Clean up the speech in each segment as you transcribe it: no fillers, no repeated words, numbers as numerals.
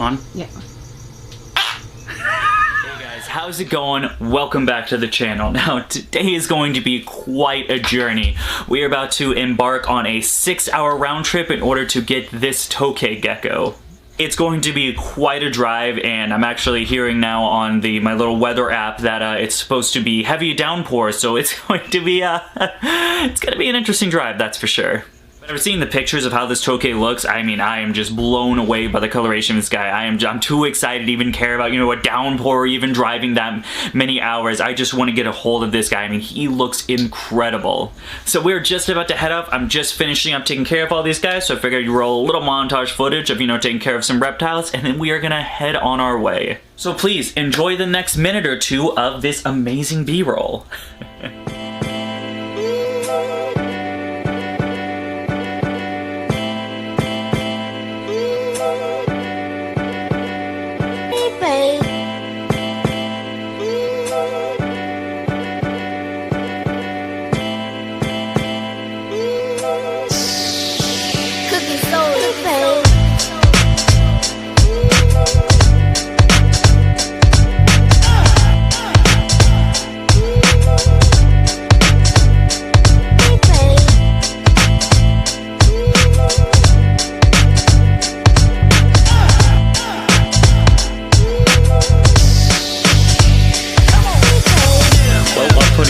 On? Yeah. Hey guys, how's it going? Welcome back to the channel. Now, today is going to be quite a journey. We are about to embark on a 6-hour round trip in order to get this Tokay Gecko. It's going to be quite a drive, and I'm actually hearing now on my little weather app that it's supposed to be heavy downpour, so it's going to be it's gonna be an interesting drive, that's for sure. But I've seen the pictures of how this Tokay looks. I mean, I am just blown away by the coloration of this guy. I'm too excited to even care about, you know, a downpour or even driving that many hours. I just want to get a hold of this guy. I mean, he looks incredible. So we're just about to head up. I'm just finishing up taking care of all these guys, so I figured you roll a little montage footage of, you know, taking care of some reptiles, and then we are gonna head on our way. So please enjoy the next minute or two of this amazing B-roll.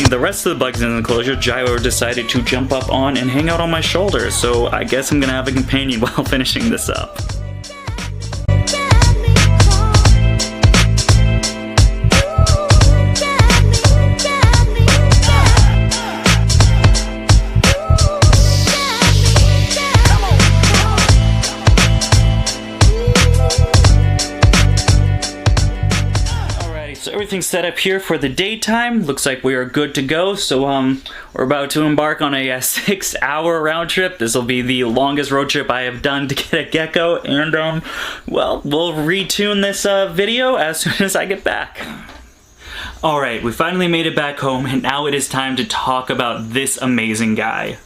The rest of the bugs in the enclosure, Gyro decided to jump up on and hang out on my shoulder, so I guess I'm gonna have a companion while finishing this up. So everything's set up here for the daytime. Looks like we are good to go. So we're about to embark on a 6-hour round trip. This will be the longest road trip I have done to get a gecko, and well, we'll retune this video as soon as I get back. Alright, we finally made it back home, and now it is time to talk about this amazing guy.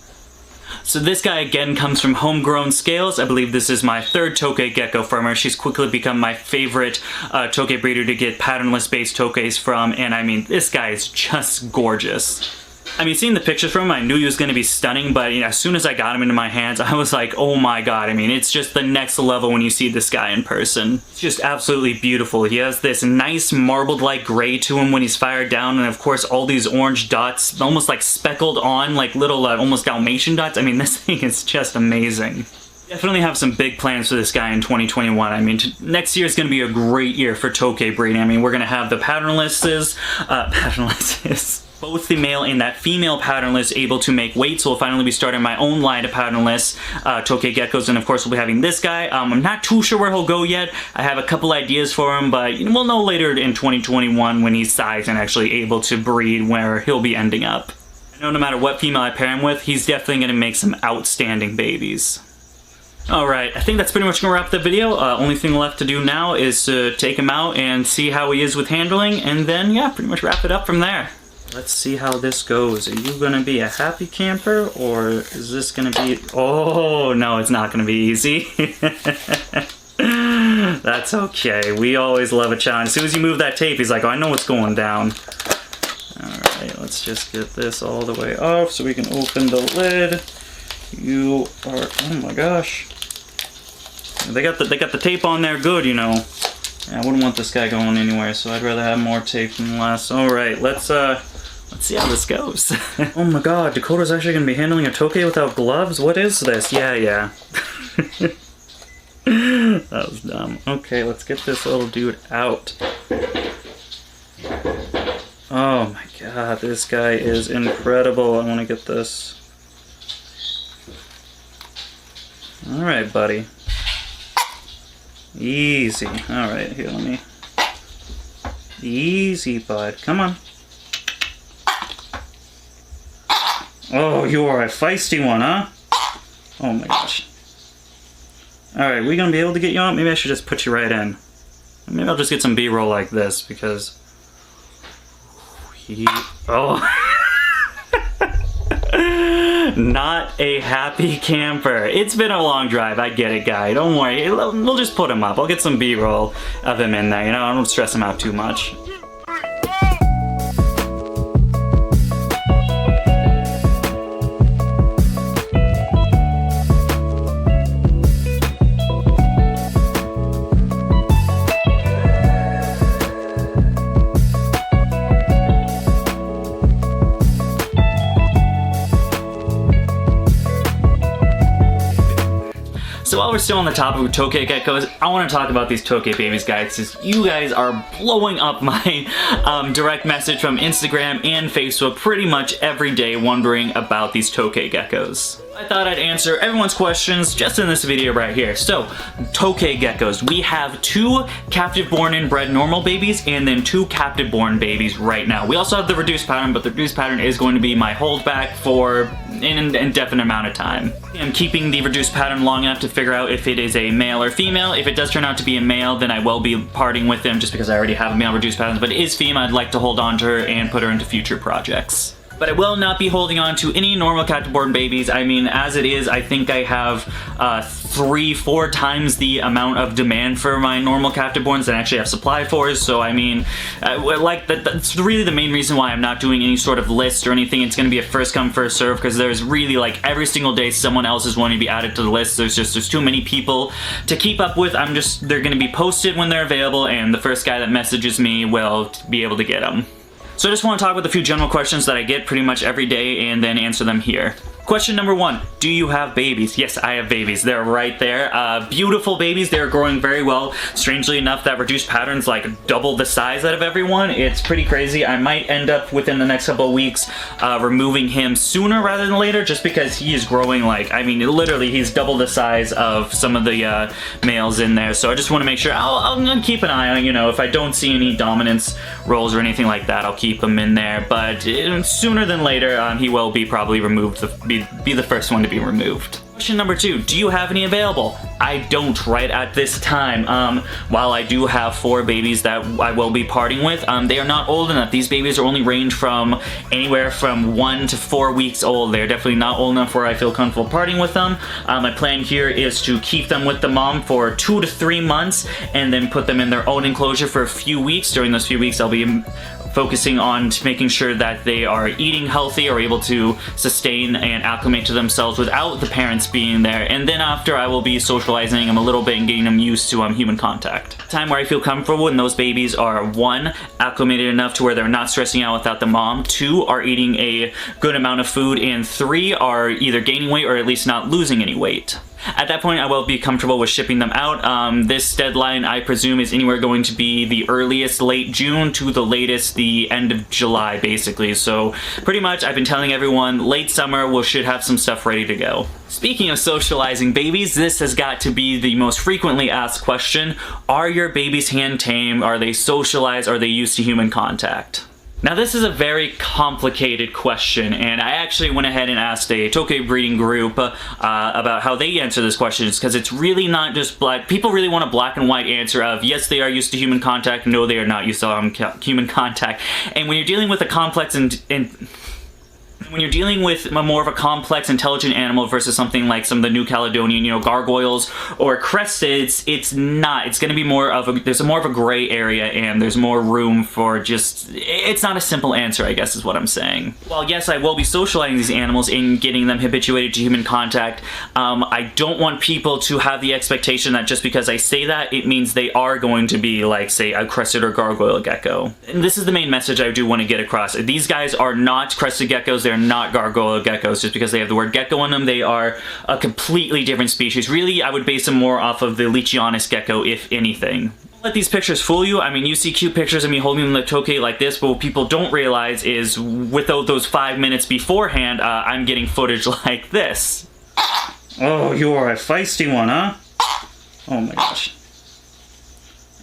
So this guy again comes from Homegrown Scales. I believe this is my third Tokay Gecko from her. She's quickly become my favorite Tokay breeder to get patternless based Tokays from, and I mean, this guy is just gorgeous. I mean, seeing the pictures from him, I knew he was going to be stunning, but you know, as soon as I got him into my hands, I was like, oh my god. I mean, it's just the next level when you see this guy in person. It's just absolutely beautiful. He has this nice marbled-like gray to him when he's fired down, and of course all these orange dots, almost like speckled on, like little almost Dalmatian dots. I mean, this thing is just amazing. Definitely have some big plans for this guy in 2021. I mean, next year is going to be a great year for Tokay breeding. I mean, we're going to have the patternlesses, both the male and that female patternless able to make weight, so we'll finally be starting my own line of patternless Tokay geckos, and of course we'll be having this guy. I'm not too sure where he'll go yet. I have a couple ideas for him, but we'll know later in 2021 when he's sized and actually able to breed where he'll be ending up. I know no matter what female I pair him with, he's definitely going to make some outstanding babies. Alright, I think that's pretty much going to wrap the video. Only thing left to do now is to take him out and see how he is with handling, and then, yeah, pretty much wrap it up from there. Let's see how this goes. Are you gonna be a happy camper, or is this gonna be... Oh, no, it's not gonna be easy. That's okay. We always love a challenge. As soon as you move that tape, he's like, oh, I know what's going down. Alright, let's just get this all the way off so we can open the lid. You are... Oh my gosh. They got the tape on there good, you know. Yeah, I wouldn't want this guy going anywhere, so I'd rather have more tape than less. Alright, let's see how this goes. Oh my god, Dakota's actually gonna be handling a Tokay without gloves? What is this? Yeah. That was dumb. Okay, let's get this little dude out. Oh my god, this guy is incredible. I want to get this. Alright, buddy. Easy. Alright, here, let me... Easy, bud. Come on. Oh, you are a feisty one, huh? Oh my gosh. Alright, we gonna be able to get you on? Maybe I should just put you right in. Maybe I'll just get some B-roll like this, because... Oh! Not a happy camper. It's been a long drive, I get it, guy. Don't worry, we'll just put him up. I'll get some B-roll of him in there, you know, I don't stress him out too much. So while we're still on the topic of Tokay Geckos, I want to talk about these Tokay babies, guys, because you guys are blowing up my direct message from Instagram and Facebook pretty much every day wondering about these Tokay Geckos. I thought I'd answer everyone's questions just in this video right here. So, Tokay Geckos. We have 2 captive-born and bred normal babies, and then 2 captive-born babies right now. We also have the reduced pattern, but the reduced pattern is going to be my holdback for an indefinite amount of time. I'm keeping the reduced pattern long enough to figure out if it is a male or female. If it does turn out to be a male, then I will be parting with them just because I already have a male reduced pattern, but it is female. I'd like to hold on to her and put her into future projects. But I will not be holding on to any normal captive-born babies. I mean, as it is, I think I have 3-4 times the amount of demand for my normal captive-borns than I actually have supply for. So, I mean, that's really the main reason why I'm not doing any sort of list or anything. It's going to be a first-come, first-serve, because there's really, like, every single day someone else is wanting to be added to the list. There's too many people to keep up with. They're going to be posted when they're available, and the first guy that messages me will be able to get them. So I just want to talk about a few general questions that I get pretty much every day and then answer them here. Question number 1, do you have babies? Yes, I have babies. They're right there. Beautiful babies. They're growing very well. Strangely enough, that reduced pattern's like double the size out of everyone. It's pretty crazy. I might end up within the next couple of weeks removing him sooner rather than later just because he is growing like, I mean, literally he's double the size of some of the males in there. So I just want to make sure, I'll keep an eye on, you know, if I don't see any dominance roles or anything like that, I'll keep him in there. But sooner than later, he will be probably removed, be the first one to be removed. Question number 2, do you have any available? I don't right at this time. While I do have 4 babies that I will be parting with, they are not old enough. These babies are only range from anywhere from 1 to 4 weeks old. They're definitely not old enough where I feel comfortable parting with them. My plan here is to keep them with the mom for 2 to 3 months and then put them in their own enclosure for a few weeks. During those few weeks, I'll be focusing on making sure that they are eating healthy or able to sustain and acclimate to themselves without the parents being there. And then after, I will be socializing them a little bit and getting them used to human contact. Time where I feel comfortable when those babies are 1, acclimated enough to where they're not stressing out without the mom, 2, are eating a good amount of food, and 3, are either gaining weight or at least not losing any weight. At that point, I will be comfortable with shipping them out. This deadline, I presume, is anywhere going to be the earliest late June to the latest the end of July, basically. So pretty much, I've been telling everyone, late summer, we should have some stuff ready to go. Speaking of socializing babies, this has got to be the most frequently asked question. Are your babies hand tame? Are they socialized? Are they used to human contact? Now this is a very complicated question, and I actually went ahead and asked a Tokay breeding group about how they answer this question, because it's really not just black. People really want a black and white answer of yes, they are used to human contact, no, they are not used to human contact. And when you're dealing with a complex when you're dealing with more of a complex, intelligent animal versus something like some of the New Caledonian, you know, gargoyles or cresteds, it's not. It's going to be more of a, there's more of a gray area, and there's more room for just, it's not a simple answer, I guess is what I'm saying. While yes, I will be socializing these animals and getting them habituated to human contact, I don't want people to have the expectation that just because I say that, it means they are going to be like, say, a crested or gargoyle gecko. And this is the main message I do want to get across. These guys are not crested geckos, they're not gargoyle geckos. Just because they have the word gecko in them, they are a completely different species. Really, I would base them more off of the Leachionis gecko, if anything. Don't let these pictures fool you. I mean, you see cute pictures of me holding the Tokay like this, but what people don't realize is without those 5 minutes beforehand, I'm getting footage like this. Oh, you are a feisty one, huh? Oh my gosh.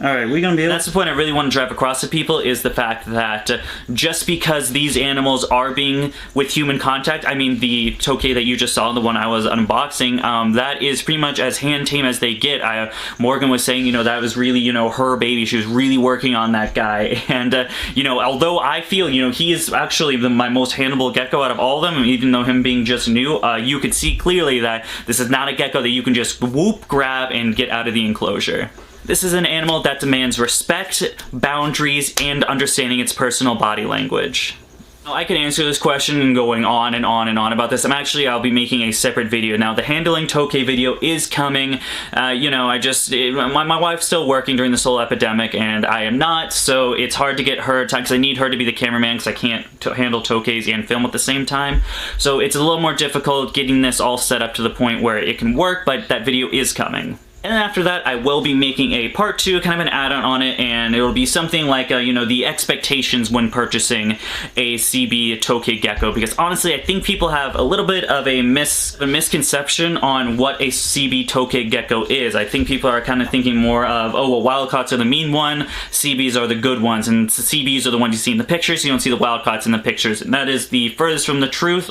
Alright, we're gonna be able... That's the point I really want to drive across to people, is the fact that just because these animals are being with human contact, I mean, the Tokay that you just saw, the one I was unboxing, that is pretty much as hand tame as they get. Morgan was saying, you know, that was really, you know, her baby. She was really working on that guy. And, you know, although I feel, you know, he is actually my most handleable gecko out of all of them, even though him being just new, you could see clearly that this is not a gecko that you can just whoop, grab, and get out of the enclosure. This is an animal that demands respect, boundaries, and understanding its personal body language. Now, I could answer this question and going on and on and on about this. I'll be making a separate video. Now, the handling Tokay video is coming. You know, my wife's still working during this whole epidemic, and I am not, so it's hard to get her time, because I need her to be the cameraman, because I can't handle Tokays and film at the same time. So it's a little more difficult getting this all set up to the point where it can work, but that video is coming. And then after that, I will be making a part 2, kind of an add-on on it, and it'll be something like, you know, the expectations when purchasing a CB Tokay Gecko, because honestly, I think people have a little bit of a misconception on what a CB Tokay Gecko is. I think people are kind of thinking more of, oh, well, wild-caughts are the mean one, CBs are the good ones, and CBs are the ones you see in the pictures, so you don't see the wild-caughts in the pictures, and that is the furthest from the truth.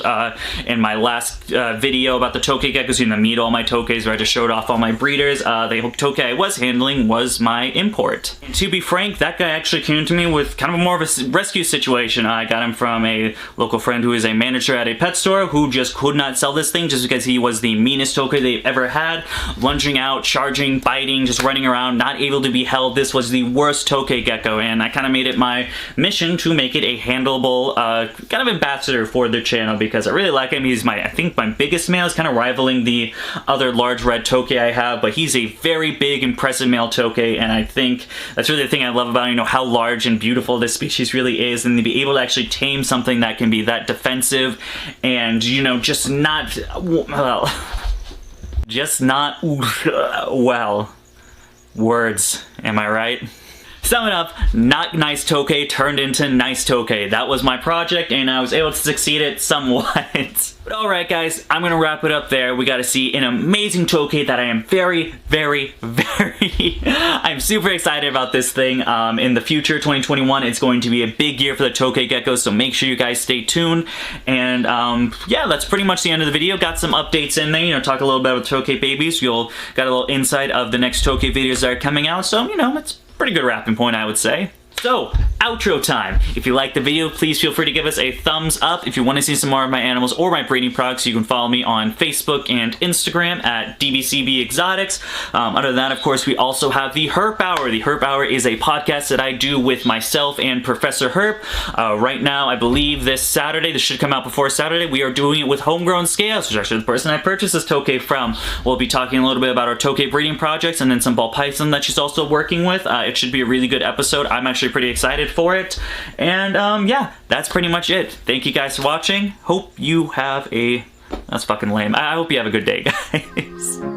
In my last video about the Tokay Geckos, you know, meet all my Tokays, where I just showed off all my breeders, the Tokay I was handling was my import. And to be frank, that guy actually came to me with kind of more of a rescue situation. I got him from a local friend who is a manager at a pet store who just could not sell this thing just because he was the meanest Tokay they've ever had. Lunging out, charging, biting, just running around, not able to be held. This was the worst Tokay Gecko, and I kind of made it my mission to make it a handleable kind of ambassador for their channel, because I really like him. He's I think my biggest male. Is kind of rivaling the other large red Tokay I have, but he's a very big, impressive male Tokay, and I think that's really the thing I love about, you know, how large and beautiful this species really is, and to be able to actually tame something that can be that defensive and, you know, just not, well, words, am I right? Summing up, not nice Tokay turned into nice Tokay. That was my project, and I was able to succeed it somewhat. But alright guys, I'm gonna wrap it up there. We got to see an amazing Tokay that I am very, I'm super excited about this thing. In the future, 2021, it's going to be a big year for the Tokay Geckos, so make sure you guys stay tuned. And yeah, that's pretty much the end of the video. Got some updates in there, you know, talk a little bit about Tokay babies. You'll got a little insight of the next Tokay videos that are coming out, so, you know, it's pretty good wrapping point, I would say. So, outro time. If you liked the video, please feel free to give us a thumbs up. If you want to see some more of my animals or my breeding products, you can follow me on Facebook and Instagram at DBCB Exotics. Other than that, of course, we also have the Herp Hour. The Herp Hour is a podcast that I do with myself and Professor Herp. Right now, I believe this Saturday, this should come out before Saturday, we are doing it with Homegrown Scales, which is actually the person I purchased this Tokay from. We'll be talking a little bit about our Tokay breeding projects and then some ball python that she's also working with. It should be a really good episode. I'm actually pretty excited for it. And yeah, that's pretty much it. Thank you guys for watching. Hope you have a... That's fucking lame. I hope you have a good day, guys.